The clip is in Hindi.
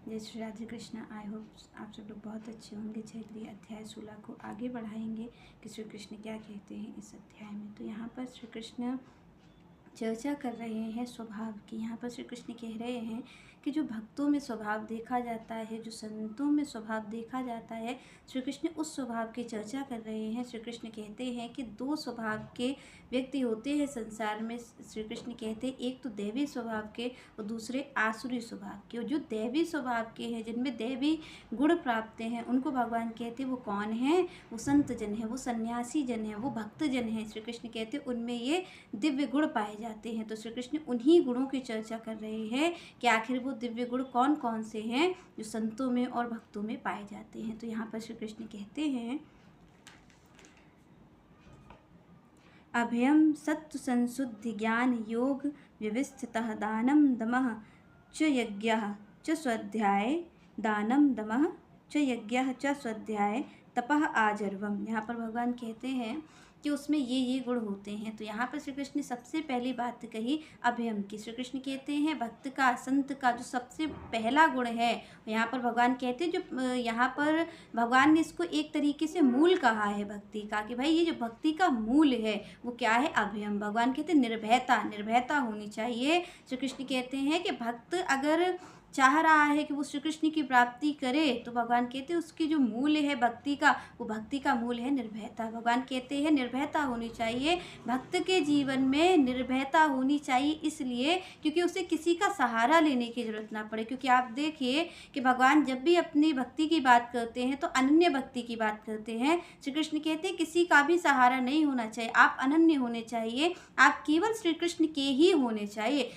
जय श्री राधे कृष्ण। आई होप आप सब लोग बहुत अच्छे होंगे। चलिए अध्याय 16 को आगे बढ़ाएंगे कि श्री कृष्ण क्या कहते हैं इस अध्याय में। तो यहाँ पर श्री कृष्ण चर्चा कर रहे हैं स्वभाव की। यहाँ पर श्री कृष्ण कह रहे हैं कि जो भक्तों में स्वभाव देखा जाता है, जो संतों में स्वभाव देखा जाता है, श्री कृष्ण उस स्वभाव की चर्चा कर रहे हैं। श्री कृष्ण कहते हैं कि दो स्वभाव के व्यक्ति होते हैं संसार में। श्री कृष्ण कहते हैं एक तो दैवी स्वभाव के और दूसरे आसुरी स्वभाव के। और जो दैवी स्वभाव के हैं, जिनमें दैवी गुण प्राप्त हैं, उनको भगवान कहते हैं वो कौन है? वो संत जन है, वो सन्यासी जन है, वो भक्त जन है। श्री कृष्ण कहते हैं उनमें ये दिव्य गुण पाए जाते हैं। तो श्री कृष्ण उन्हीं गुणों की चर्चा कर रहे हैं कि आखिर वो दिव्य गुण कौन कौन से हैं जो संतों में और भक्तों में पाए जाते हैं। तो यहाँ पर श्री कृष्ण कहते हैं अभयम सत्व संशुद्धि ज्ञान योग व्यवस्थितः दानम दमः च यज्ञः च स्वाध्याय दानम दमः च यज्ञः च स्वाध्याय तपः आजर्वम। यहाँ पर भगवान कहते हैं कि उसमें ये गुण होते हैं। तो यहाँ पर श्री कृष्ण ने सबसे पहली बात कही अभयम की। श्री कृष्ण कहते हैं भक्त का, संत का जो सबसे पहला गुण है, यहाँ पर भगवान कहते हैं जो यहाँ पर भगवान ने इसको एक तरीके से मूल कहा है भक्ति का, कि भाई ये जो भक्ति का मूल है वो क्या है? अभयम। भगवान कहते हैं निर्भयता, निर्भयता होनी चाहिए। श्री कृष्ण कहते हैं कि भक्त अगर चाह रहा है कि वो श्री कृष्ण की प्राप्ति करे, तो भगवान कहते हैं उसकी जो मूल है भक्ति का, वो भक्ति का मूल है निर्भयता। भगवान कहते हैं निर्भयता होनी चाहिए। भक्त के जीवन में निर्भयता होनी चाहिए इसलिए क्योंकि उसे किसी का सहारा लेने की जरूरत ना पड़े। क्योंकि आप देखिए कि भगवान जब भी अपनी भक्ति की बात करते हैं तो अनन्य भक्ति की बात करते हैं। श्री कृष्ण कहते हैं किसी का भी सहारा नहीं होना चाहिए, आप अनन्य होने चाहिए, आप केवल श्री कृष्ण के ही होने चाहिए।